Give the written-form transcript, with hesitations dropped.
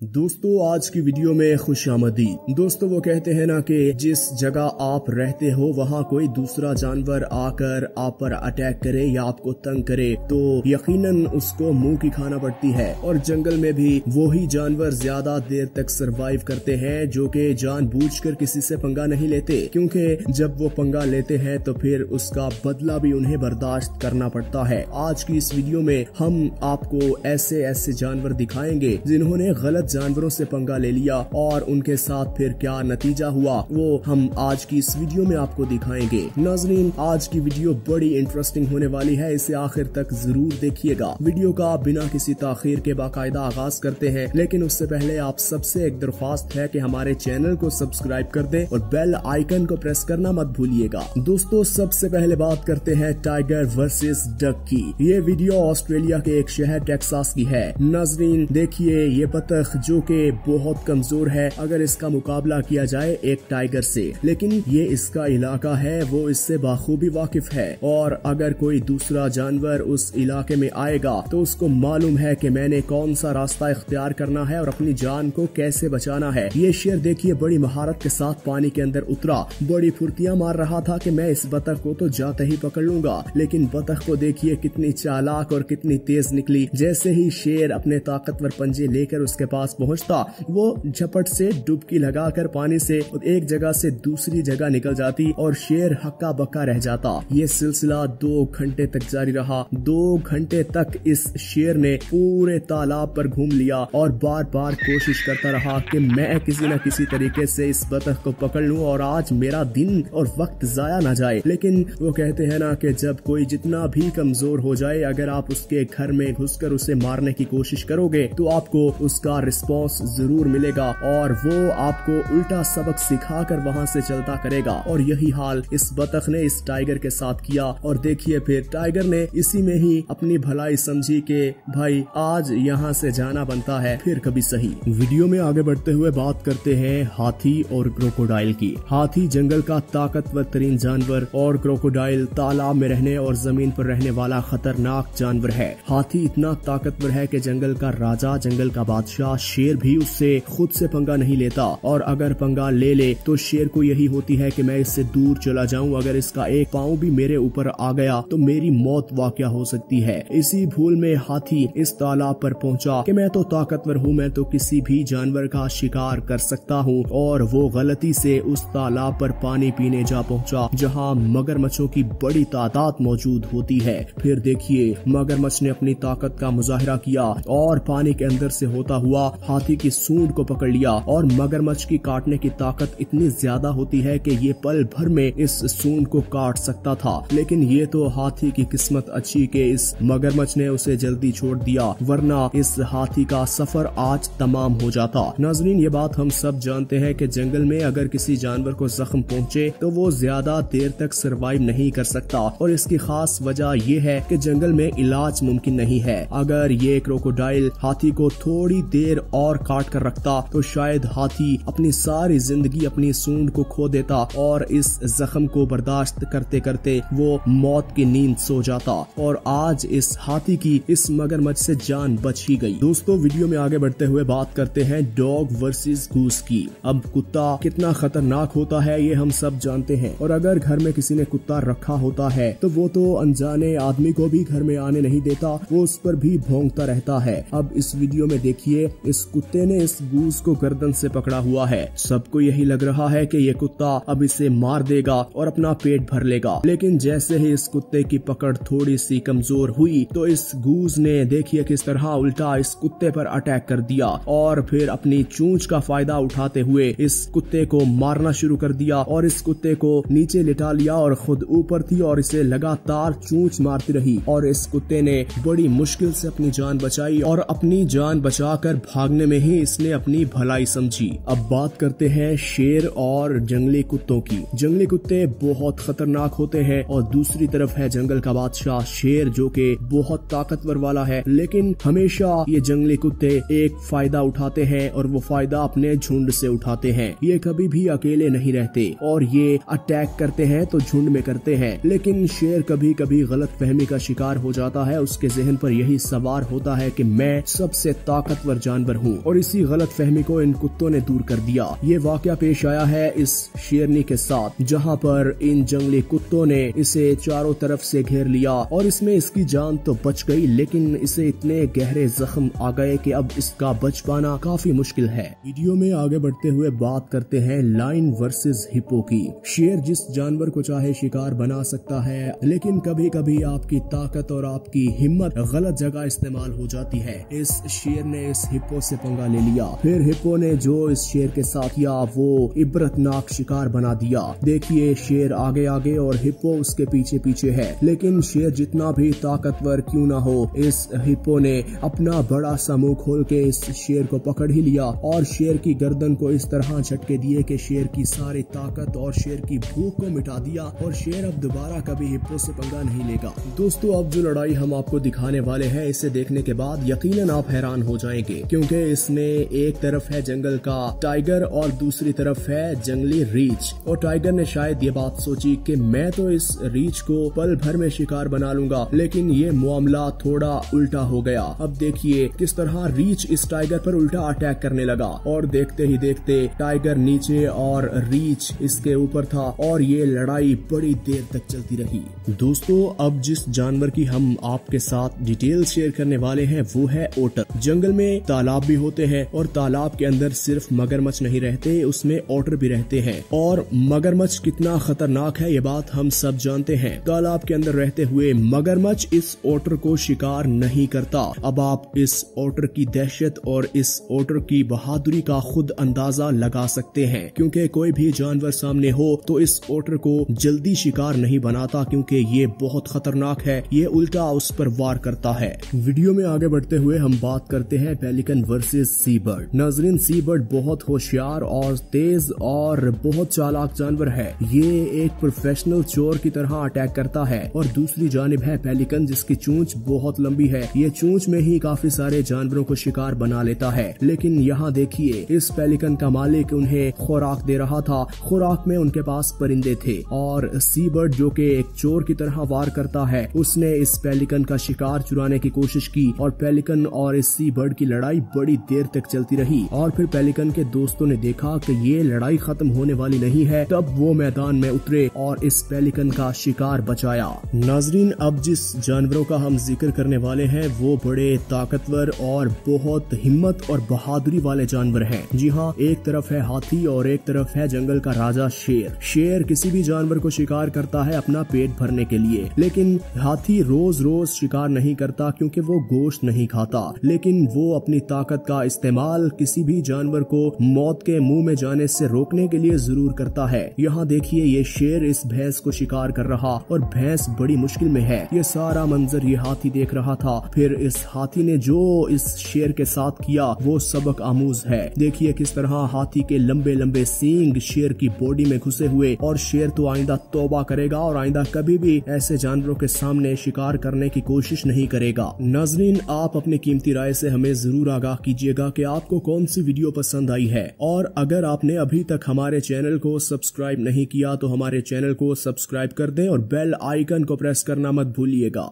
दोस्तों आज की वीडियो में खुशामदीद। दोस्तों वो कहते हैं ना कि जिस जगह आप रहते हो वहाँ कोई दूसरा जानवर आकर आप पर अटैक करे या आपको तंग करे तो यकीनन उसको मुंह की खाना पड़ती है। और जंगल में भी वही जानवर ज्यादा देर तक सरवाइव करते हैं जो कि जानबूझकर किसी से पंगा नहीं लेते, क्योंकि जब वो पंगा लेते हैं तो फिर उसका बदला भी उन्हें बर्दाश्त करना पड़ता है। आज की इस वीडियो में हम आपको ऐसे ऐसे जानवर दिखाएंगे जिन्होंने गलत जानवरों से पंगा ले लिया और उनके साथ फिर क्या नतीजा हुआ वो हम आज की इस वीडियो में आपको दिखाएंगे। नाज़रीन आज की वीडियो बड़ी इंटरेस्टिंग होने वाली है, इसे आखिर तक जरूर देखिएगा। वीडियो का बिना किसी ताखीर के बाकायदा आगाज करते हैं, लेकिन उससे पहले आप सबसे एक दरख्वास्त है कि हमारे चैनल को सब्सक्राइब कर दें और बेल आइकन को प्रेस करना मत भूलिएगा। दोस्तों सबसे पहले बात करते हैं टाइगर वर्सेस डक की। ये वीडियो ऑस्ट्रेलिया के एक शहर टेक्सास की है। नाज़रीन देखिए ये बतख जो कि बहुत कमजोर है अगर इसका मुकाबला किया जाए एक टाइगर से, लेकिन ये इसका इलाका है, वो इससे बाखूबी वाकिफ है। और अगर कोई दूसरा जानवर उस इलाके में आएगा तो उसको मालूम है कि मैंने कौन सा रास्ता इख्तियार करना है और अपनी जान को कैसे बचाना है। ये शेर देखिए बड़ी महारत के साथ पानी के अंदर उतरा, बड़ी फुर्तियां मार रहा था कि मैं इस बतख को तो जाते ही पकड़ लूंगा, लेकिन बतख को देखिए कितनी चालाक और कितनी तेज निकली। जैसे ही शेर अपने ताकतवर पंजे लेकर उसके पास पहुंचता वो झपट से डुबकी लगाकर पानी से एक जगह से दूसरी जगह निकल जाती और शेर हक्का बक्का रह जाता। ये सिलसिला 2 घंटे तक जारी रहा। 2 घंटे तक इस शेर ने पूरे तालाब पर घूम लिया और बार बार कोशिश करता रहा कि मैं किसी न किसी तरीके से इस बतख को पकड़ लूं और आज मेरा दिन और वक्त जाया ना जाए। लेकिन वो कहते हैं ना कि जब कोई जितना भी कमजोर हो जाए अगर आप उसके घर में घुसकर उसे मारने की कोशिश करोगे तो आपको उसका रिस्पॉन्स जरूर मिलेगा और वो आपको उल्टा सबक सिखाकर वहां से चलता करेगा। और यही हाल इस बतख ने इस टाइगर के साथ किया और देखिए फिर टाइगर ने इसी में ही अपनी भलाई समझी कि भाई आज यहाँ से जाना बनता है, फिर कभी सही। वीडियो में आगे बढ़ते हुए बात करते हैं हाथी और क्रोकोडाइल की। हाथी जंगल का ताकतवर तरीन जानवर और क्रोकोडाइल तालाब में रहने और जमीन पर रहने वाला खतरनाक जानवर है। हाथी इतना ताकतवर है कि जंगल का राजा, जंगल का बादशाह शेर भी उससे खुद से पंगा नहीं लेता, और अगर पंगा ले ले तो शेर को यही होती है कि मैं इससे दूर चला जाऊं, अगर इसका एक पांव भी मेरे ऊपर आ गया तो मेरी मौत वाक़या हो सकती है। इसी भूल में हाथी इस तालाब पर पहुंचा कि मैं तो ताकतवर हूं, मैं तो किसी भी जानवर का शिकार कर सकता हूं, और वो गलती से उस तालाब पर पानी पीने जा पहुंचा जहां मगरमच्छों की बड़ी तादाद मौजूद होती है। फिर देखिए मगरमच्छ ने अपनी ताकत का मुजाहिरा किया और पानी के अंदर से होता हुआ हाथी की सूंड को पकड़ लिया, और मगरमच्छ की काटने की ताकत इतनी ज्यादा होती है कि ये पल भर में इस सूंड को काट सकता था। लेकिन ये तो हाथी की किस्मत अच्छी कि इस मगरमच्छ ने उसे जल्दी छोड़ दिया, वरना इस हाथी का सफर आज तमाम हो जाता। नाज़रीन ये बात हम सब जानते हैं कि जंगल में अगर किसी जानवर को जख्म पहुंचे तो वो ज्यादा देर तक सरवाइव नहीं कर सकता, और इसकी खास वजह ये है कि जंगल में इलाज मुमकिन नहीं है। अगर ये क्रोकोडाइल हाथी को थोड़ी देर और काट कर रखता तो शायद हाथी अपनी सारी जिंदगी अपनी सूंड को खो देता और इस जख्म को बर्दाश्त करते करते वो मौत की नींद सो जाता, और आज इस हाथी की इस मगरमच्छ से जान बच ही गई। दोस्तों वीडियो में आगे बढ़ते हुए बात करते हैं डॉग वर्सेस गूस की। अब कुत्ता कितना खतरनाक होता है ये हम सब जानते हैं, और अगर घर में किसी ने कुत्ता रखा होता है तो वो तो अनजाने आदमी को भी घर में आने नहीं देता, वो उस पर भी भौंकता रहता है। अब इस वीडियो में देखिए इस कुत्ते ने इस गूस को गर्दन से पकड़ा हुआ है। सबको यही लग रहा है कि ये कुत्ता अब इसे मार देगा और अपना पेट भर लेगा, लेकिन जैसे ही इस कुत्ते की पकड़ थोड़ी सी कमजोर हुई तो इस गूस ने देखिए किस तरह उल्टा इस कुत्ते पर अटैक कर दिया, और फिर अपनी चोंच का फायदा उठाते हुए इस कुत्ते को मारना शुरू कर दिया, और इस कुत्ते को नीचे लिटा लिया और खुद ऊपर थी और इसे लगातार चोंच मारती रही, और इस कुत्ते ने बड़ी मुश्किल से अपनी जान बचाई, और अपनी जान बचाकर भागने में ही इसने अपनी भलाई समझी। अब बात करते हैं शेर और जंगली कुत्तों की। जंगली कुत्ते बहुत खतरनाक होते हैं और दूसरी तरफ है जंगल का बादशाह शेर जो कि बहुत ताकतवर वाला है, लेकिन हमेशा ये जंगली कुत्ते एक फायदा उठाते हैं और वो फायदा अपने झुंड से उठाते हैं। ये कभी भी अकेले नहीं रहते और ये अटैक करते हैं तो झुंड में करते हैं, लेकिन शेर कभी कभी गलत फहमी का शिकार हो जाता है। उसके जहन पर यही सवार होता है कि मैं सबसे ताकतवर जानवर जानवर हूँ, और इसी गलत फहमी को इन कुत्तों ने दूर कर दिया। ये वाकया पेश आया है इस शेरनी के साथ, जहाँ पर इन जंगली कुत्तों ने इसे चारों तरफ से घेर लिया और इसमें इसकी जान तो बच गई, लेकिन इसे इतने गहरे जख्म आ गए कि अब इसका बच पाना काफी मुश्किल है। वीडियो में आगे बढ़ते हुए बात करते हैं लायन वर्सेस हिप्पो की। शेर जिस जानवर को चाहे शिकार बना सकता है, लेकिन कभी कभी आपकी ताकत और आपकी हिम्मत गलत जगह इस्तेमाल हो जाती है। इस शेर ने इस हिप्पो से पंगा ले लिया, फिर हिप्पो ने जो इस शेर के साथ किया वो इबरतनाक शिकार बना दिया। देखिए शेर आगे आगे और हिप्पो उसके पीछे पीछे है, लेकिन शेर जितना भी ताकतवर क्यों ना हो, इस हिप्पो ने अपना बड़ा सा मुंह खोल के इस शेर को पकड़ ही लिया और शेर की गर्दन को इस तरह झटके दिए कि शेर की सारी ताकत और शेर की भूख को मिटा दिया, और शेर अब दोबारा कभी हिप्पो से पंगा नहीं लेगा। दोस्तों अब जो लड़ाई हम आपको दिखाने वाले हैं, इसे देखने के बाद यकीनन आप हैरान हो जाएंगे, क्योंकि इसमें एक तरफ है जंगल का टाइगर और दूसरी तरफ है जंगली रीछ। और टाइगर ने शायद ये बात सोची कि मैं तो इस रीछ को पल भर में शिकार बना लूंगा, लेकिन ये मामला थोड़ा उल्टा हो गया। अब देखिए किस तरह रीछ इस टाइगर पर उल्टा अटैक करने लगा, और देखते ही देखते टाइगर नीचे और रीछ इसके ऊपर था, और ये लड़ाई बड़ी देर तक चलती रही। दोस्तों अब जिस जानवर की हम आपके साथ डिटेल शेयर करने वाले हैं वो है ओटर। जंगल में तालाब भी होते हैं, और तालाब के अंदर सिर्फ मगरमच्छ नहीं रहते, उसमें ओटर भी रहते हैं। और मगरमच्छ कितना खतरनाक है ये बात हम सब जानते हैं। तालाब के अंदर रहते हुए मगरमच्छ इस ओटर को शिकार नहीं करता। अब आप इस ओटर की दहशत और इस ओटर की बहादुरी का खुद अंदाजा लगा सकते हैं, क्योंकि कोई भी जानवर सामने हो तो इस ओटर को जल्दी शिकार नहीं बनाता, क्योंकि ये बहुत खतरनाक है, ये उल्टा उस पर वार करता है। वीडियो में आगे बढ़ते हुए हम बात करते हैं पेलिकन वर्सेस सी बर्ड। नाजरीन सी बर्ड बहुत होशियार और तेज और बहुत चालाक जानवर है। ये एक प्रोफेशनल चोर की तरह अटैक करता है। और दूसरी जानिब है पेलिकन, जिसकी चोंच बहुत लंबी है। ये चोंच में ही काफी सारे जानवरों को शिकार बना लेता है। लेकिन यहाँ देखिए इस पेलिकन का मालिक उन्हें खुराक दे रहा था, खुराक में उनके पास परिंदे थे, और सी बर्ड जो कि एक चोर की तरह वार करता है, उसने इस पेलिकन का शिकार चुराने की कोशिश की, और पेलिकन और इस सी बर्ड की लड़ाई बड़ी देर तक चलती रही। और फिर पेलिकन के दोस्तों ने देखा कि ये लड़ाई खत्म होने वाली नहीं है, तब वो मैदान में उतरे और इस पेलिकन का शिकार बचाया। नाजरीन अब जिस जानवरों का हम जिक्र करने वाले हैं वो बड़े ताकतवर और बहुत हिम्मत और बहादुरी वाले जानवर हैं। जी हाँ, एक तरफ है हाथी और एक तरफ है जंगल का राजा शेर। शेर किसी भी जानवर को शिकार करता है अपना पेट भरने के लिए, लेकिन हाथी रोज रोज शिकार नहीं करता, क्योंकि वो गोश्त नहीं खाता, लेकिन वो अपनी ताकत का इस्तेमाल किसी भी जानवर को मौत के मुंह में जाने से रोकने के लिए जरूर करता है। यहाँ देखिए ये शेर इस भैंस को शिकार कर रहा, और भैंस बड़ी मुश्किल में है। ये सारा मंजर ये हाथी देख रहा था। फिर इस हाथी ने जो इस शेर के साथ किया वो सबक आमूज है। देखिए किस तरह हाथी के लंबे लंबे सींग शेर की बॉडी में घुसे हुए, और शेर तो आइंदा तौबा करेगा और आइंदा कभी भी ऐसे जानवरों के सामने शिकार करने की कोशिश नहीं करेगा। नाजरीन आप अपनी कीमती राय से हमें जरूर आगाह कीजिएगा कि आपको कौन सी वीडियो पसंद आई है, और अगर आपने अभी तक हमारे चैनल को सब्सक्राइब नहीं किया तो हमारे चैनल को सब्सक्राइब कर दें और बेल आइकन को प्रेस करना मत भूलिएगा।